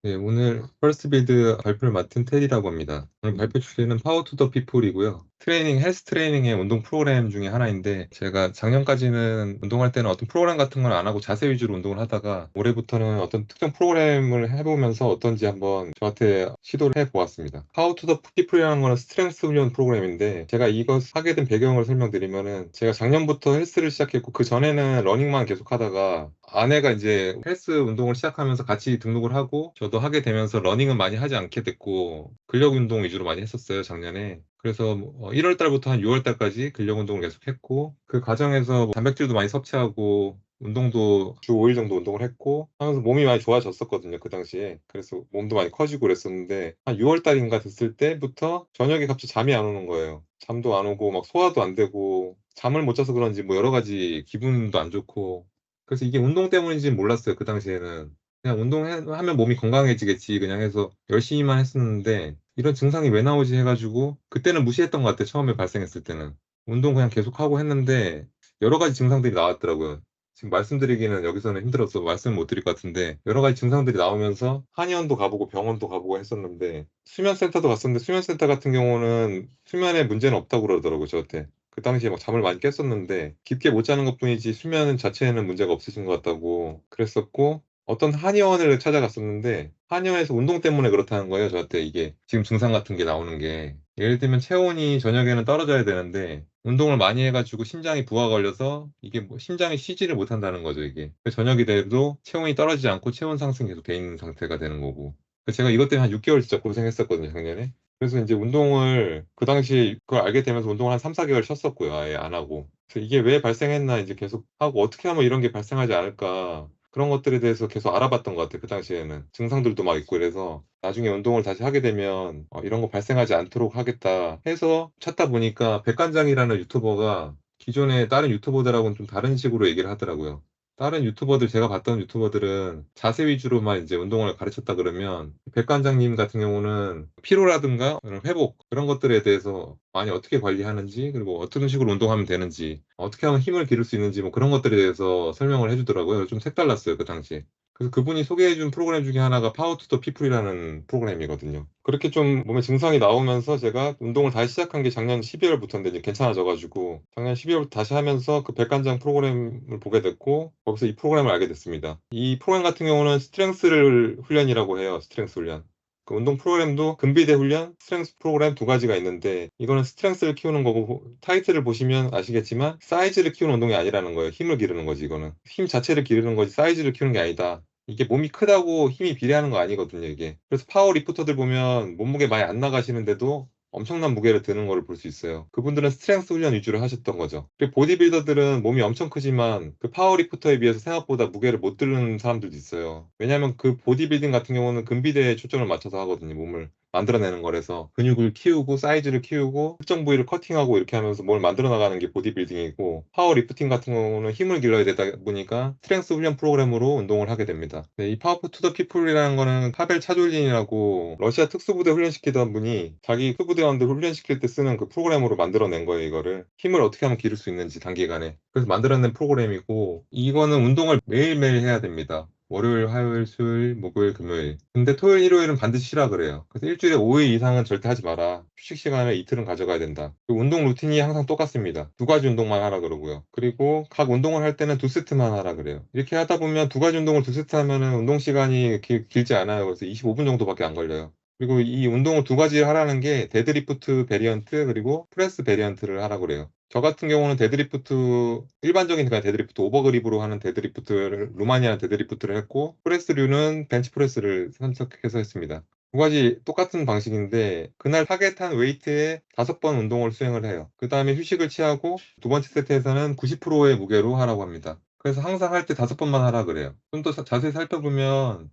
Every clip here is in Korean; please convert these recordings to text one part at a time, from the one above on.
네, 오늘 퍼스트 빌드 발표를 맡은 테디라고 합니다. 오늘 발표 주제는 파워 투 더 피플이고요. 헬스 트레이닝의 운동 프로그램 중에 하나인데, 제가 작년까지는 운동할 때는 어떤 프로그램 같은 걸 안 하고 자세 위주로 운동을 하다가, 올해부터는 어떤 특정 프로그램을 해보면서 어떤지 한번 저한테 시도를 해보았습니다. 파워 투 더 피플이라는 거는 스트렝스 훈련 프로그램인데, 제가 이거 하게 된 배경을 설명드리면은, 제가 작년부터 헬스를 시작했고, 그 전에는 러닝만 계속 하다가, 아내가 이제 헬스 운동을 시작하면서 같이 등록을 하고 저도 하게 되면서 러닝은 많이 하지 않게 됐고 근력 운동 위주로 많이 했었어요, 작년에. 그래서 1월 달부터 한 6월 달까지 근력 운동을 계속 했고 그 과정에서 단백질도 많이 섭취하고 운동도 주 5일 정도 운동을 했고 하면서 몸이 많이 좋아졌었거든요, 그 당시에. 그래서 몸도 많이 커지고 그랬었는데 한 6월 달인가 됐을 때부터 저녁에 갑자기 잠이 안 오는 거예요. 잠도 안 오고 막 소화도 안 되고 잠을 못 자서 그런지 뭐 여러 가지 기분도 안 좋고 그래서 이게 운동 때문인지는 몰랐어요, 그 당시에는. 그냥 운동하면 몸이 건강해지겠지, 그냥 해서 열심히만 했었는데, 이런 증상이 왜 나오지 해가지고, 그때는 무시했던 것 같아요, 처음에 발생했을 때는. 운동 그냥 계속하고 했는데, 여러 가지 증상들이 나왔더라고요. 지금 말씀드리기는 여기서는 힘들어서 말씀을 못 드릴 것 같은데, 여러 가지 증상들이 나오면서 한의원도 가보고 병원도 가보고 했었는데, 수면센터도 갔었는데, 수면센터 같은 경우는 수면에 문제는 없다고 그러더라고요, 저한테. 그 당시에 막 잠을 많이 깼었는데 깊게 못 자는 것뿐이지 수면 자체에는 문제가 없으신 것 같다고 그랬었고 어떤 한의원을 찾아갔었는데 한의원에서 운동 때문에 그렇다는 거예요. 저한테 이게 지금 증상 같은 게 나오는 게 예를 들면 체온이 저녁에는 떨어져야 되는데 운동을 많이 해가지고 심장이 부하 걸려서 이게 뭐 심장이 쉬지를 못한다는 거죠, 이게. 그래서 저녁이 돼도 체온이 떨어지지 않고 체온 상승이 계속 돼 있는 상태가 되는 거고. 그래서 제가 이것 때문에 한 6개월 진짜 고생했었거든요, 작년에. 그래서 이제 운동을 그 당시에 그걸 알게 되면서 운동을 한 3, 4개월 쉬었었고요. 아예 안 하고. 그래서 이게 왜 발생했나 이제 계속 하고 어떻게 하면 이런 게 발생하지 않을까 그런 것들에 대해서 계속 알아봤던 것 같아요. 그 당시에는 증상들도 막 있고 그래서 나중에 운동을 다시 하게 되면 이런 거 발생하지 않도록 하겠다 해서 찾다 보니까 백관장이라는 유튜버가 기존의 다른 유튜버들하고는 좀 다른 식으로 얘기를 하더라고요. 다른 유튜버들 제가 봤던 유튜버들은 자세 위주로만 이제 운동을 가르쳤다 그러면 백관장님 같은 경우는 피로라든가 그런 회복 그런 것들에 대해서 많이 어떻게 관리하는지 그리고 어떤 식으로 운동하면 되는지 어떻게 하면 힘을 기를 수 있는지 뭐 그런 것들에 대해서 설명을 해주더라고요. 좀 색달랐어요, 그 당시에. 그래서 그분이 소개해준 프로그램 중에 하나가 파워 투 더 피플이라는 프로그램이거든요. 그렇게 좀 몸에 증상이 나오면서 제가 운동을 다시 시작한 게 작년 12월부터인데 이제 괜찮아져가지고 작년 12월부터 다시 하면서 그 백관장 프로그램을 보게 됐고 거기서 이 프로그램을 알게 됐습니다. 이 프로그램 같은 경우는 스트렝스를 훈련이라고 해요. 스트렝스 훈련. 그 운동 프로그램도 근비대 훈련, 스트렝스 프로그램 두 가지가 있는데 이거는 스트렝스를 키우는 거고 타이틀을 보시면 아시겠지만 사이즈를 키우는 운동이 아니라는 거예요. 힘을 기르는 거지 이거는. 힘 자체를 기르는 거지 사이즈를 키우는 게 아니다. 이게 몸이 크다고 힘이 비례하는 거 아니거든요, 이게. 그래서 파워 리프터들 보면 몸무게 많이 안 나가시는데도 엄청난 무게를 드는 거를 볼 수 있어요. 그분들은 스트렝스 훈련 위주로 하셨던 거죠. 그리고 보디빌더들은 몸이 엄청 크지만 그 파워리프터에 비해서 생각보다 무게를 못 드는 사람들도 있어요. 왜냐하면 그 보디빌딩 같은 경우는 근비대에 초점을 맞춰서 하거든요. 몸을 만들어내는 거라서 근육을 키우고 사이즈를 키우고 특정 부위를 커팅하고 이렇게 하면서 뭘 만들어 나가는 게 보디빌딩이고 파워리프팅 같은 경우는 힘을 길러야 되다 보니까 스트렝스 훈련 프로그램으로 운동을 하게 됩니다. 네, 이 파워 투 더 피플이라는 거는 파벨 차졸린이라고 러시아 특수부대 훈련시키던 분이 자기 특수부대원들 훈련시킬 때 쓰는 그 프로그램으로 만들어낸 거예요, 이거를. 힘을 어떻게 하면 기를 수 있는지 단기간에. 그래서 만들어낸 프로그램이고 이거는 운동을 매일매일 해야 됩니다. 월요일, 화요일, 수요일, 목요일, 금요일. 근데 토요일, 일요일은 반드시 쉬라 그래요. 그래서 일주일에 5일 이상은 절대 하지 마라. 휴식 시간을 이틀은 가져가야 된다. 그리고 운동 루틴이 항상 똑같습니다. 두 가지 운동만 하라 그러고요. 그리고 각 운동을 할 때는 두 세트만 하라 그래요. 이렇게 하다 보면 두 가지 운동을 두 세트 하면은 운동 시간이 길지 않아요. 그래서 25분 정도밖에 안 걸려요. 그리고 이 운동을 두 가지 하라는 게 데드리프트 베리언트 그리고 프레스 베리언트를 하라고 그래요. 저 같은 경우는 데드리프트 일반적인 그냥 데드리프트 오버그립으로 하는 데드리프트를 루마니아 데드리프트를 했고 프레스류는 벤치프레스를 선택해서 했습니다. 두 가지 똑같은 방식인데 그날 타겟한 웨이트에 5번 운동을 수행을 해요. 그 다음에 휴식을 취하고 두 번째 세트에서는 90%의 무게로 하라고 합니다. 그래서 항상 할 때 5번만 하라 그래요. 좀 더 자세히 살펴보면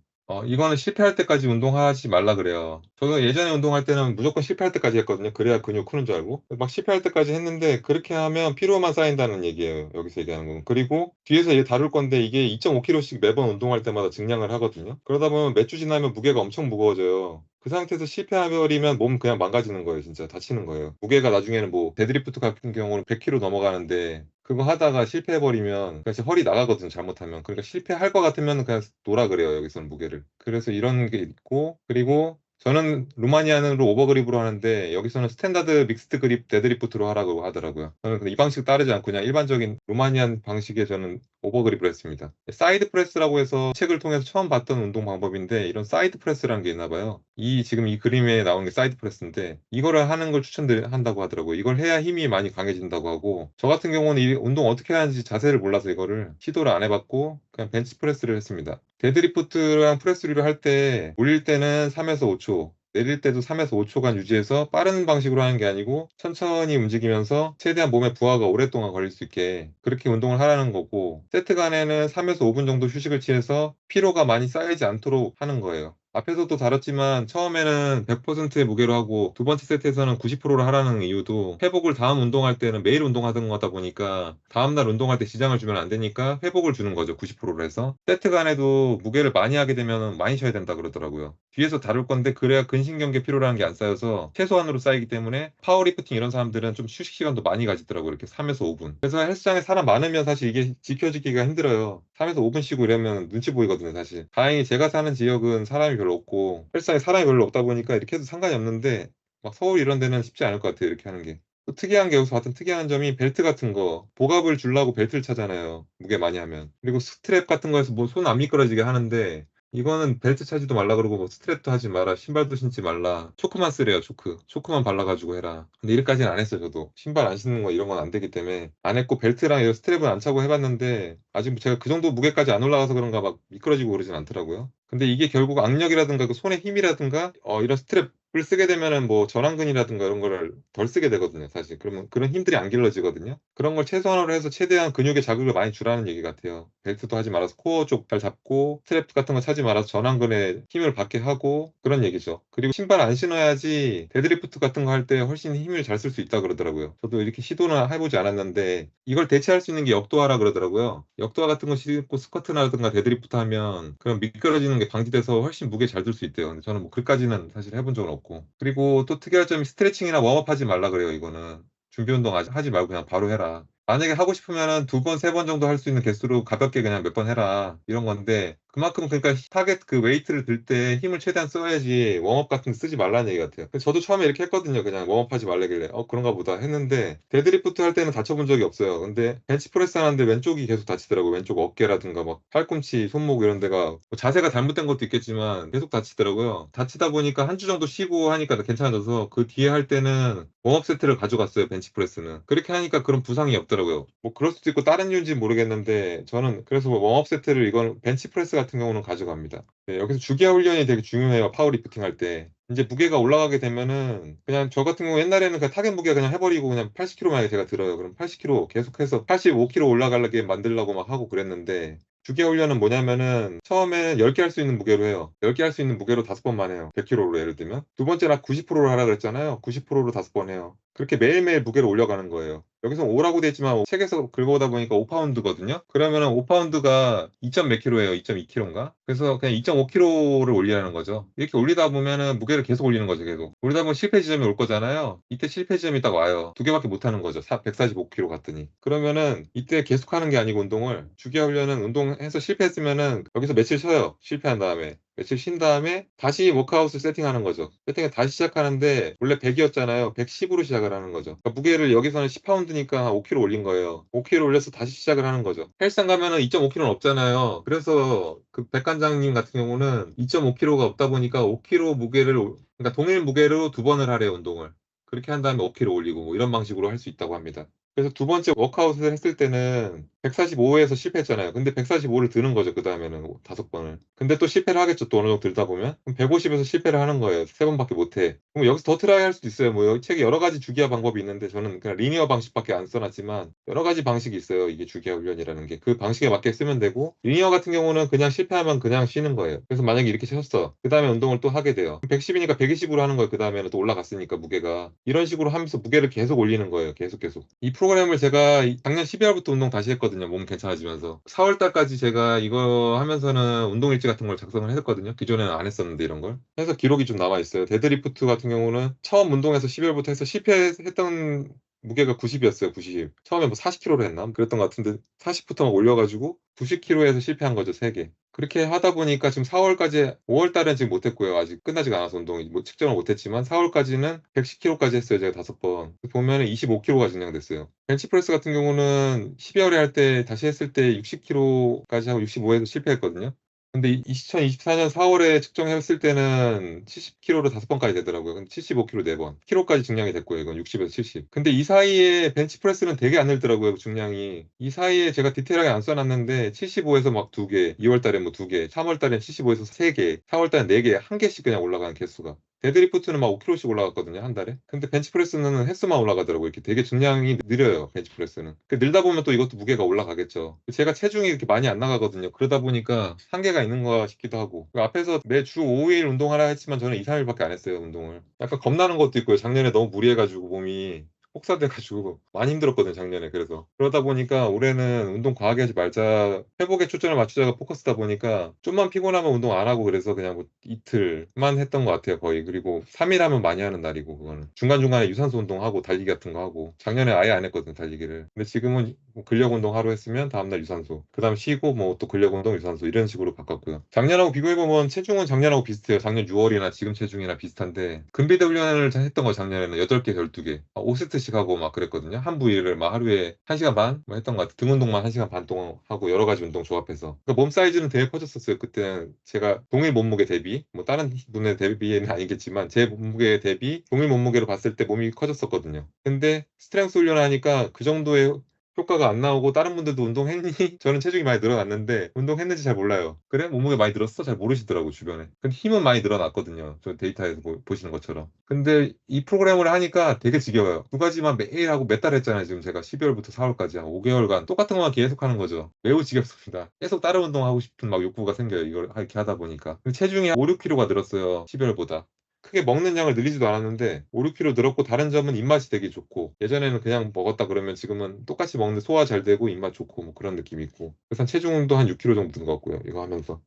이거는 실패할 때까지 운동하지 말라 그래요. 저도 예전에 운동할 때는 무조건 실패할 때까지 했거든요. 그래야 근육 크는 줄 알고. 막 실패할 때까지 했는데 그렇게 하면 피로만 쌓인다는 얘기예요. 여기서 얘기하는 건. 그리고 뒤에서 얘 다룰 건데 이게 2.5kg씩 매번 운동할 때마다 증량을 하거든요. 그러다 보면 몇 주 지나면 무게가 엄청 무거워져요. 그 상태에서 실패해버리면 몸 그냥 망가지는 거예요. 진짜 다치는 거예요. 무게가 나중에는 뭐 데드리프트 같은 경우는 100kg 넘어가는데 그거 하다가 실패해버리면 그냥 허리 나가거든, 잘못하면. 그러니까 실패할 것 같으면 그냥 놓으라 그래요, 여기서는 무게를. 그래서 이런 게 있고, 그리고 저는 루마니아는로 오버그립으로 하는데 여기서는 스탠다드 믹스드 그립 데드리프트로 하라고 하더라고요. 저는 근데 이 방식 따르지 않고 그냥 일반적인 루마니안 방식의 저는 오버그립을 했습니다. 사이드 프레스라고 해서 책을 통해서 처음 봤던 운동 방법인데, 이런 사이드 프레스라는 게 있나 봐요. 지금 이 그림에 나오는 게 사이드 프레스인데 이거를 하는 걸 추천한다고 하더라고요. 이걸 해야 힘이 많이 강해진다고 하고, 저 같은 경우는 이 운동 어떻게 하는지 자세를 몰라서 이거를 시도를 안 해봤고 그냥 벤치 프레스를 했습니다. 데드리프트랑 프레스리를 할 때 올릴 때는 3에서 5초, 내릴 때도 3에서 5초간 유지해서 빠른 방식으로 하는 게 아니고 천천히 움직이면서 최대한 몸에 부하가 오랫동안 걸릴 수 있게 그렇게 운동을 하라는 거고, 세트 간에는 3에서 5분 정도 휴식을 취해서 피로가 많이 쌓이지 않도록 하는 거예요. 앞에서도 다뤘지만 처음에는 100%의 무게로 하고 두 번째 세트에서는 90%로 하라는 이유도, 회복을 다음 운동할 때는 매일 운동하던 거다 보니까 다음날 운동할 때 지장을 주면 안 되니까 회복을 주는 거죠, 90%로 해서. 세트 간에도 무게를 많이 하게 되면 많이 쉬어야 된다 그러더라고요. 뒤에서 다룰 건데 그래야 근신경계 피로라는 게 안 쌓여서 최소한으로 쌓이기 때문에 파워리프팅 이런 사람들은 좀 휴식 시간도 많이 가지더라고요. 이렇게 3에서 5분. 그래서 헬스장에 사람 많으면 사실 이게 지켜지기가 힘들어요. 3에서 5분 쉬고 이러면 눈치 보이거든요, 사실. 다행히 제가 사는 지역은 사람이 별로 없고 헬스장에 사람이 별로 없다 보니까 이렇게 해도 상관이 없는데, 막 서울 이런 데는 쉽지 않을 것 같아요, 이렇게 하는 게. 또 특이한 게, 여기서 봤던 특이한 점이 벨트 같은 거, 복압을 주려고 벨트를 차잖아요, 무게 많이 하면. 그리고 스트랩 같은 거에서 뭐 손 안 미끄러지게 하는데, 이거는 벨트 차지도 말라 그러고 뭐 스트랩도 하지 마라, 신발도 신지 말라, 초크만 쓰래요. 초크만 발라가지고 해라. 근데 이렇게까지는 안 했어요. 저도 신발 안 신는 거 이런 건 안 되기 때문에 안 했고, 벨트랑 이런 스트랩은 안 차고 해봤는데 아직 제가 그 정도 무게까지 안 올라가서 그런가 막 미끄러지고 그러진 않더라고요. 근데 이게 결국 악력이라든가 그 손의 힘이라든가 이런 스트랩을 쓰게 되면은 뭐 전완근이라든가 이런 거를 덜 쓰게 되거든요, 사실. 그러면 그런 힘들이 안 길러지거든요. 그런 걸 최소한으로 해서 최대한 근육에 자극을 많이 주라는 얘기 같아요. 벨트도 하지 말아서 코어 쪽 잘 잡고, 스트랩 같은 거 차지 말아서 전완근에 힘을 받게 하고, 그런 얘기죠. 그리고 신발 안 신어야지 데드리프트 같은 거 할 때 훨씬 힘을 잘 쓸 수 있다 그러더라고요. 저도 이렇게 시도는 해보지 않았는데 이걸 대체할 수 있는 게 역도화라 그러더라고요. 역도화 같은 거 신고 스쿼트라든가 데드리프트 하면 그런 미끄러지는 게 방지돼서 훨씬 무게 잘 들 수 있대요. 근데 저는 뭐 그까지는 사실 해본 적은 없고. 그리고 또 특이한 점이 스트레칭이나 웜업 하지 말라 그래요, 이거는. 준비 운동 하지 말고 그냥 바로 해라. 만약에 하고 싶으면은 두 번, 세 번 정도 할 수 있는 개수로 가볍게 그냥 몇 번 해라, 이런 건데, 그만큼 그러니까 타겟 그 웨이트를 들 때 힘을 최대한 써야지 웜업 같은 거 쓰지 말라는 얘기 같아요. 그래서 저도 처음에 이렇게 했거든요. 그냥 웜업 하지 말래길래 그런가 보다 했는데, 데드리프트 할 때는 다쳐본 적이 없어요. 근데 벤치프레스 하는데 왼쪽이 계속 다치더라고요. 왼쪽 어깨라든가 막 팔꿈치, 손목 이런 데가, 뭐 자세가 잘못된 것도 있겠지만 계속 다치더라고요. 다치다 보니까 한 주 정도 쉬고 하니까 괜찮아져서 그 뒤에 할 때는 웜업 세트를 가져갔어요, 벤치프레스는. 그렇게 하니까 그런 부상이 없더라고요. 뭐 그럴 수도 있고 다른 이유인지 모르겠는데, 저는 그래서 뭐 웜업 세트를, 이건 벤치프레스 같은 경우는 가져갑니다. 네, 여기서 주기화 훈련이 되게 중요해요, 파워리프팅 할 때. 이제 무게가 올라가게 되면은 그냥 저 같은 경우 옛날에는 그냥 타겟 무게 그냥 해버리고 그냥 80kg 만에 제가 들어요. 그럼 80kg 계속해서 85kg 올라가게 만들려고 막 하고 그랬는데, 주기화 훈련은 뭐냐면은 처음에는 10개 할 수 있는 무게로 해요. 10개 할 수 있는 무게로 5번만 해요. 100kg로 예를 들면. 두 번째나 90%로 하라 그랬잖아요. 90%로 5번 해요. 그렇게 매일매일 무게를 올려가는 거예요. 여기서 5라고 돼 있지만 책에서 긁어오다 보니까 5파운드거든요. 그러면은 5파운드가 2점 몇 킬로예요? 2.2킬로인가? 그래서 그냥 2.5킬로를 올리라는 거죠. 이렇게 올리다 보면은 무게를 계속 올리는 거죠, 계속. 올리다 보면 실패 지점이 올 거잖아요. 이때 실패 지점이 딱 와요. 두 개밖에 못 하는 거죠. 145킬로 갔더니. 그러면은 이때 계속 하는 게 아니고 운동을, 주기화 훈련은 운동해서 실패했으면은 여기서 며칠 쉬어요. 실패한 다음에. 며칠 쉰 다음에 다시 워크아웃을 세팅하는 거죠. 세팅을 다시 시작하는데 원래 100이었잖아요. 110으로 시작을 하는 거죠. 그러니까 무게를 여기서는 10파운드니까 5kg 올린 거예요. 5kg 올려서 다시 시작을 하는 거죠. 헬스장 가면은 2.5kg는 없잖아요. 그래서 그 백관장님 같은 경우는 2.5kg가 없다 보니까 5kg 무게를, 그러니까 동일 무게로 두 번을 하래요, 운동을. 그렇게 한 다음에 5kg 올리고 뭐 이런 방식으로 할 수 있다고 합니다. 그래서 두 번째 워크아웃을 했을 때는 145에서 실패했잖아요. 근데 145를 드는 거죠, 그 다음에는 5번을. 근데 또 실패를 하겠죠, 또 어느 정도 들다 보면. 그럼 150에서 실패를 하는 거예요. 세 번밖에 못 해. 그럼 여기서 더 트라이 할 수도 있어요. 뭐 책에 여러 가지 주기화 방법이 있는데 저는 그냥 리니어 방식밖에 안 써놨지만 여러 가지 방식이 있어요. 이게 주기화 훈련이라는 게. 그 방식에 맞게 쓰면 되고, 리니어 같은 경우는 그냥 실패하면 그냥 쉬는 거예요. 그래서 만약에 이렇게 쉬었어. 그 다음에 운동을 또 하게 돼요. 110이니까 120으로 하는 거예요. 그 다음에는 또 올라갔으니까 무게가. 이런 식으로 하면서 무게를 계속 올리는 거예요. 계속. 이 프로그램을 제가 작년 12월부터 운동 다시 했거든요. 몸 괜찮아지면서. 4월 달까지 제가 이거 하면서는 운동 일지 같은 걸 작성을 했었거든요. 기존에는 안 했었는데 이런 걸. 해서 기록이 좀 남아 있어요. 데드리프트 같은 경우는 처음 운동해서 12월부터 해서 실패했던 무게가 90이었어요, 90. 처음에 뭐 40kg로 했나? 그랬던 것 같은데 40부터 막 올려가지고 90kg에서 실패한 거죠, 3개. 그렇게 하다 보니까 지금 4월까지, 5월 달은 지금 못했고요. 아직 끝나지가 않아서 운동이 뭐 측정을 못했지만 4월까지는 110kg까지 했어요, 제가 5번. 보면은 25kg가 증량됐어요. 벤치프레스 같은 경우는 12월에 할 때 다시 했을 때 60kg까지 하고 65에서 실패했거든요. 근데 2024년 4월에 측정했을 때는 70kg로 5번까지 되더라고요. 근데 75kg 4번. kg까지 증량이 됐고요. 이건 60에서 70. 근데 이 사이에 벤치프레스는 되게 안 늘더라고요. 증량이. 이 사이에 제가 디테일하게 안 써놨는데 75에서 막 2개, 2월 달에 뭐 2개, 3월 달에 75에서 3개, 4월 달에 4개, 한 개씩 그냥 올라가는 개수가. 데드리프트는 막 5kg씩 올라갔거든요, 한 달에. 근데 벤치프레스는 횟수만 올라가더라고요. 이렇게 되게 증량이 느려요, 벤치프레스는. 늘다 보면 또 이것도 무게가 올라가겠죠. 제가 체중이 이렇게 많이 안 나가거든요. 그러다 보니까 한계가 있는 거 싶기도 하고. 앞에서 매주 5일 운동하라 했지만 저는 2, 3일밖에 안 했어요, 운동을. 약간 겁나는 것도 있고요. 작년에 너무 무리해가지고 몸이 혹사돼가지고 많이 힘들었거든요, 작년에. 그래서 그러다 보니까 올해는 운동 과하게 하지 말자, 회복에 초점을 맞추자가 포커스다 보니까 좀만 피곤하면 운동 안 하고, 그래서 그냥 뭐 이틀만 했던 것 같아요, 거의. 그리고 3일 하면 많이 하는 날이고, 그거는 중간중간에 유산소 운동하고 달리기 같은 거 하고. 작년에 아예 안 했거든, 달리기를. 근데 지금은 뭐 근력 운동 하루 했으면 다음날 유산소, 그 다음 쉬고 뭐 또 근력 운동, 유산소 이런 식으로 바꿨고요. 작년하고 비교해보면 체중은 작년하고 비슷해요. 작년 6월이나 지금 체중이나 비슷한데, 근비대 훈련을 했던 거 작년에는 8개, 12개 5세트씩 하고 막 그랬거든요. 한 부위를 막 하루에 1시간 반 뭐 했던 것 같아요. 등 운동만 1시간 반 동안 하고 여러 가지 운동 조합해서. 그러니까 몸 사이즈는 되게 커졌었어요. 그때는 제가 동일 몸무게 대비, 뭐 다른 분의 대비는 아니겠지만 제 몸무게 대비 동일 몸무게로 봤을 때 몸이 커졌었거든요. 근데 스트렝스 훈련하니까 그 정도의 효과가 안 나오고, 다른 분들도 운동했니? 저는 체중이 많이 늘어났는데 운동했는지 잘 몰라요. 그래? 몸무게 많이 늘었어? 잘 모르시더라고, 주변에. 근데 힘은 많이 늘어났거든요. 저 데이터에서 보시는 것처럼. 근데 이 프로그램을 하니까 되게 지겨워요. 두 가지만 매일 하고 몇 달 했잖아요. 지금 제가 12월부터 4월까지 한 5개월간 똑같은 것만 계속 하는 거죠. 매우 지겹습니다. 계속 다른 운동하고 싶은 막 욕구가 생겨요, 이걸 이렇게 하다 보니까. 체중이 한 5, 6kg가 늘었어요, 12월보다. 크게 먹는 양을 늘리지도 않았는데 5, 6kg 늘었고, 다른 점은 입맛이 되게 좋고, 예전에는 그냥 먹었다 그러면 지금은 똑같이 먹는데 소화 잘 되고 입맛 좋고 뭐 그런 느낌이 있고. 그래서 한 체중도 한 6kg 정도 든 것 같고요, 이거 하면서.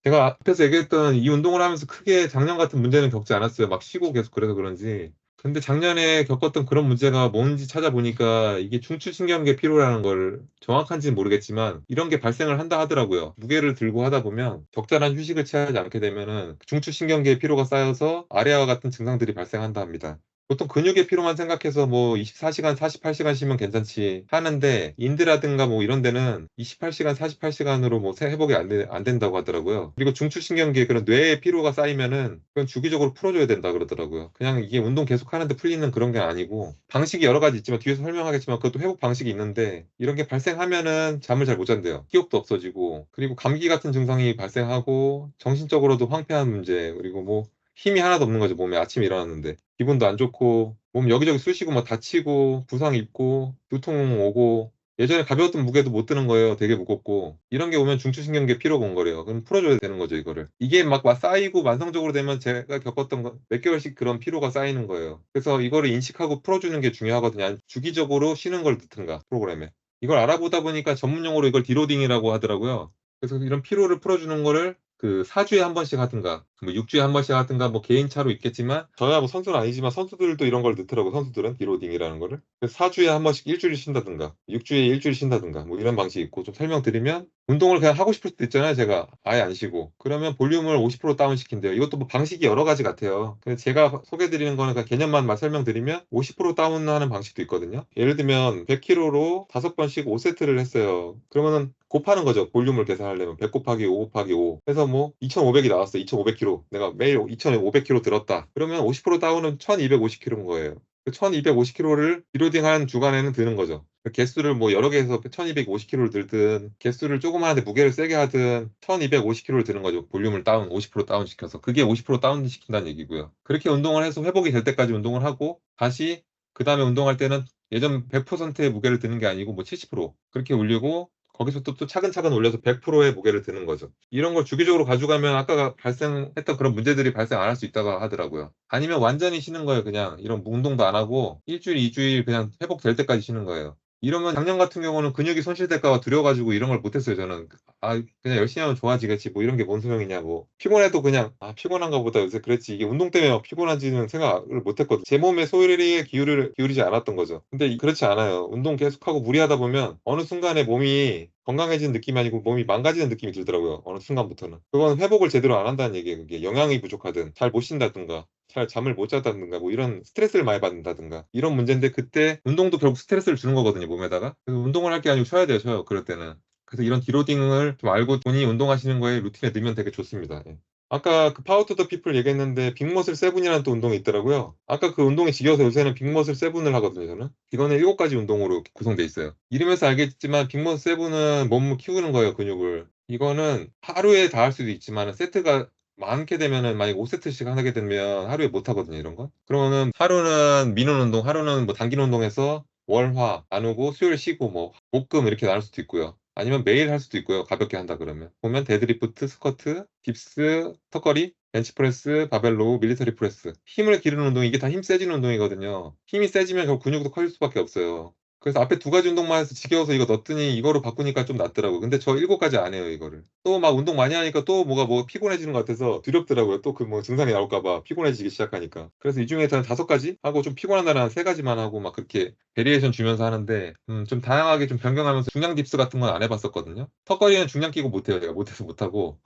제가 앞에서 얘기했던 이 운동을 하면서 크게 작년 같은 문제는 겪지 않았어요. 막 쉬고 계속 그래서 그런지. 근데 작년에 겪었던 그런 문제가 뭔지 찾아보니까 이게 중추신경계 피로라는 걸, 정확한지는 모르겠지만 이런 게 발생을 한다 하더라고요. 무게를 들고 하다 보면 적절한 휴식을 취하지 않게 되면은 중추신경계 피로가 쌓여서 아래와 같은 증상들이 발생한다 합니다. 보통 근육의 피로만 생각해서 뭐 24시간, 48시간 쉬면 괜찮지 하는데, 인대라든가 뭐 이런 데는 28시간, 48시간으로 뭐 회복이 안 된다고 하더라고요. 그리고 중추신경계, 그런 뇌의 피로가 쌓이면은 그건 주기적으로 풀어줘야 된다 그러더라고요. 그냥 이게 운동 계속 하는데 풀리는 그런 게 아니고, 방식이 여러 가지 있지만 뒤에서 설명하겠지만 그것도 회복 방식이 있는데, 이런 게 발생하면은 잠을 잘 못 잔대요. 기억도 없어지고, 그리고 감기 같은 증상이 발생하고, 정신적으로도 황폐한 문제, 그리고 뭐 힘이 하나도 없는 거죠, 몸에. 아침에 일어났는데 기분도 안 좋고, 몸 여기저기 쑤시고 막 다치고 부상 입고 두통 오고. 예전에 가벼웠던 무게도 못 드는 거예요. 되게 무겁고. 이런 게 오면 중추신경계 피로가 온 거래요. 그럼 풀어줘야 되는 거죠, 이거를. 이게 막 쌓이고 만성적으로 되면 제가 겪었던 거 몇 개월씩 그런 피로가 쌓이는 거예요. 그래서 이거를 인식하고 풀어주는 게 중요하거든요. 아니면 주기적으로 쉬는 걸 넣든가, 프로그램에. 이걸 알아보다 보니까 전문 용어로 이걸 디로딩이라고 하더라고요. 그래서 이런 피로를 풀어주는 거를 그 4주에 한 번씩 하든가 뭐 6주에 한 번씩 하든가, 뭐 개인차로 있겠지만, 저야 뭐 선수는 아니지만 선수들도 이런 걸 넣더라고. 선수들은 디로딩이라는 거를. 그래서 4주에 한 번씩 일주일 쉰다든가 6주에 일주일 쉰다든가 뭐 이런 방식이 있고. 좀 설명드리면, 운동을 그냥 하고 싶을 수도 있잖아요, 제가 아예 안 쉬고. 그러면 볼륨을 50% 다운 시킨대요. 이것도 뭐 방식이 여러 가지 같아요. 그래서 제가 소개드리는 거는 그냥 개념만 설명드리면 50% 다운하는 방식도 있거든요. 예를 들면 100kg로 5번씩 5세트를 했어요. 그러면은 곱하는 거죠. 볼륨을 계산하려면 100 곱하기 5 곱하기 5 해서 뭐 2500이 나왔어. 2500kg. 내가 매일 2500kg 들었다. 그러면 50% 다운은 1250kg인 거예요. 그 1250kg를 리로딩하는 주간에는 드는 거죠. 그 개수를 뭐 여러 개에서 1250kg를 들든, 개수를 조금 하는데 무게를 세게 하든 1250kg를 드는 거죠. 볼륨을 다운, 50% 다운 시켜서. 그게 50% 다운 시킨다는 얘기고요. 그렇게 운동을 해서 회복이 될 때까지 운동을 하고, 다시 그 다음에 운동할 때는 예전 100%의 무게를 드는 게 아니고 뭐 70% 그렇게 올리고, 거기서 또 차근차근 올려서 100%의 무게를 드는 거죠. 이런 걸 주기적으로 가져가면 아까 발생했던 그런 문제들이 발생 안 할 수 있다고 하더라고요. 아니면 완전히 쉬는 거예요. 그냥 이런 운동도 안 하고 일주일, 2주일 그냥 회복될 때까지 쉬는 거예요. 이러면 작년 같은 경우는 근육이 손실될까 봐 두려워가지고 이런 걸 못했어요. 저는 아, 그냥 열심히 하면 좋아지겠지. 뭐 이런 게 뭔 소용이냐. 뭐 피곤해도 그냥 아, 피곤한가 보다. 요새 그랬지. 이게 운동 때문에 막 피곤한지는 생각을 못 했거든. 제 몸에 소리에 기울이지 않았던 거죠. 근데 그렇지 않아요. 운동 계속하고 무리하다 보면 어느 순간에 몸이 건강해지는 느낌이 아니고 몸이 망가지는 느낌이 들더라고요. 어느 순간부터는. 그건 회복을 제대로 안 한다는 얘기예요. 그게 영양이 부족하든 잘 못 쉰다든가 잘 잠을 못 자다든가 뭐 이런 스트레스를 많이 받는다든가 이런 문제인데, 그때 운동도 결국 스트레스를 주는 거거든요, 몸에다가. 그래서 운동을 할 게 아니고 쉬어야 돼요, 쉬어요, 그럴 때는. 그래서 이런 디로딩을 좀 알고 본인이 운동하시는 거에 루틴에 넣으면 되게 좋습니다. 예. 아까 그 파워 투 더 피플 얘기했는데 빅머슬 세븐이라는 또 운동이 있더라고요. 아까 그 운동이 지겨워서 요새는 빅머슬 세븐을 하거든요, 저는. 이거는 7가지 운동으로 구성돼 있어요. 이름에서 알겠지만 빅머슬 세븐은 몸을 키우는 거예요, 근육을. 이거는 하루에 다 할 수도 있지만 세트가 많게 되면은, 만약 5세트씩 하게 되면 하루에 못 하거든요, 이런 거. 그러면은 하루는 미는 운동, 하루는 뭐 당긴 운동해서 월화 나누고 수요일 쉬고 뭐 목금 이렇게 나눌 수도 있고요. 아니면 매일 할 수도 있고요. 가볍게 한다 그러면. 보면 데드리프트, 스쿼트, 딥스, 턱걸이, 벤치프레스, 바벨로우, 밀리터리 프레스. 힘을 기르는 운동, 이게 다 힘 세지는 운동이거든요. 힘이 세지면 결국 근육도 커질 수밖에 없어요. 그래서 앞에 2가지 운동만 해서 지겨워서 이거 넣었더니 이거로 바꾸니까 좀 낫더라고요. 근데 저 7가지 안 해요, 이거를. 또 막 운동 많이 하니까 또 뭐가 뭐 피곤해지는 것 같아서 두렵더라고요. 또 그 뭐 증상이 나올까 봐 피곤해지기 시작하니까. 그래서 이 중에서는 5가지 하고, 좀 피곤한 날은 한 3가지만 하고 막 그렇게 베리에이션 주면서 하는데, 좀 다양하게 좀 변경하면서 중량 딥스 같은 건 안 해봤었거든요. 턱걸이는 중량 끼고 못해요. 제가 못해서 못하고.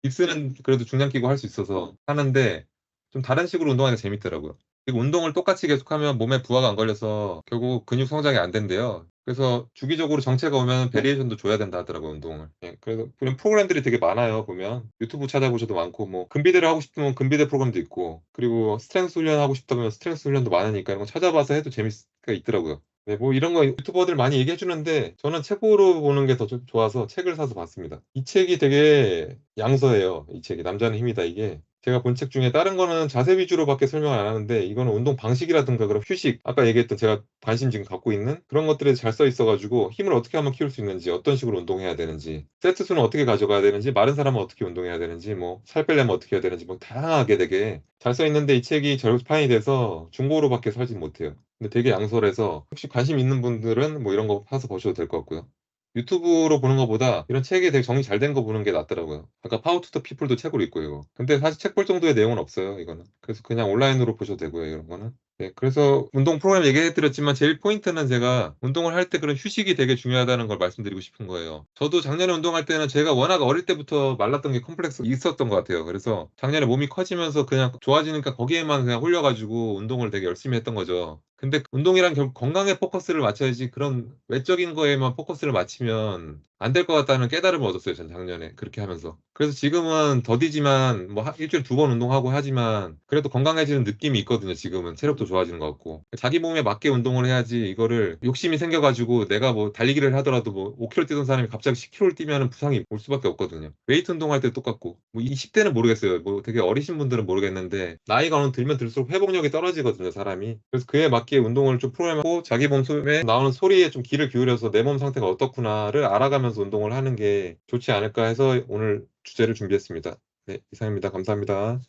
깁스는 그래도 중량 끼고 할 수 있어서 하는데, 좀 다른 식으로 운동하니까 재밌더라고요. 그리고 운동을 똑같이 계속하면 몸에 부하가 안 걸려서 결국 근육 성장이 안 된대요. 그래서 주기적으로 정체가 오면 베리에이션도 줘야 된다 하더라고요, 운동을. 예, 그래서 그런 프로그램들이 되게 많아요, 보면. 유튜브 찾아보셔도 많고, 뭐, 금비대를 하고 싶으면 금비대 프로그램도 있고, 그리고 스트렝스 훈련 하고 싶다면 스트렝스 훈련도 많으니까 이런 거 찾아봐서 해도 재미가 있더라고요. 네, 뭐 이런 거 유튜버들 많이 얘기해 주는데 저는 책으로 보는 게 더 좋아서 책을 사서 봤습니다. 이 책이 되게 양서해요. 이 책이 남자는 힘이다, 이게. 제가 본 책 중에 다른 거는 자세 위주로밖에 설명을 안 하는데, 이거는 운동 방식이라든가 그런 휴식, 아까 얘기했던 제가 관심 지금 갖고 있는 그런 것들에 잘 써 있어가지고, 힘을 어떻게 하면 키울 수 있는지, 어떤 식으로 운동해야 되는지, 세트 수는 어떻게 가져가야 되는지, 마른 사람은 어떻게 운동해야 되는지, 뭐 살 빼려면 어떻게 해야 되는지, 뭐 다양하게 되게 잘 써 있는데, 이 책이 절판이 돼서 중고로밖에 사진 못해요. 근데 되게 양솔해서 혹시 관심 있는 분들은 뭐 이런 거 사서 보셔도 될 것 같고요. 유튜브로 보는 것보다 이런 책이 되게 정리 잘 된 거 보는 게 낫더라고요. 아까 파워 투 더 피플도 책으로 있고 이거. 근데 사실 책 볼 정도의 내용은 없어요, 이거는. 그래서 그냥 온라인으로 보셔도 되고요, 이런 거는. 네, 그래서 운동 프로그램 얘기해드렸지만 제일 포인트는, 제가 운동을 할 때 그런 휴식이 되게 중요하다는 걸 말씀드리고 싶은 거예요. 저도 작년에 운동할 때는 제가 워낙 어릴 때부터 말랐던 게 컴플렉스 있었던 것 같아요. 그래서 작년에 몸이 커지면서 그냥 좋아지니까 거기에만 그냥 홀려가지고 운동을 되게 열심히 했던 거죠. 근데 운동이란 결국 건강에 포커스를 맞춰야지, 그런 외적인 거에만 포커스를 맞추면 안 될 것 같다는 깨달음을 얻었어요, 전 작년에 그렇게 하면서. 그래서 지금은 더디지만 뭐 일주일에 2번 운동하고 하지만 그래도 건강해지는 느낌이 있거든요. 지금은 체력도 좋아지는 것 같고, 자기 몸에 맞게 운동을 해야지, 이거를 욕심이 생겨가지고 내가 뭐 달리기를 하더라도 뭐 5km 뛰던 사람이 갑자기 10km 뛰면 부상이 올 수밖에 없거든요. 웨이트 운동할 때 똑같고, 뭐 20대는 모르겠어요. 뭐 되게 어리신 분들은 모르겠는데, 나이가 어느 들면 들수록 회복력이 떨어지거든요, 사람이. 그래서 그에 맞게 운동을 좀 프로그램하고, 자기 몸에 나오는 소리에 좀 귀를 기울여서 내 몸 상태가 어떻구나를 알아가면서 운동을 하는 게 좋지 않을까 해서 오늘 주제를 준비했습니다. 네, 이상입니다. 감사합니다.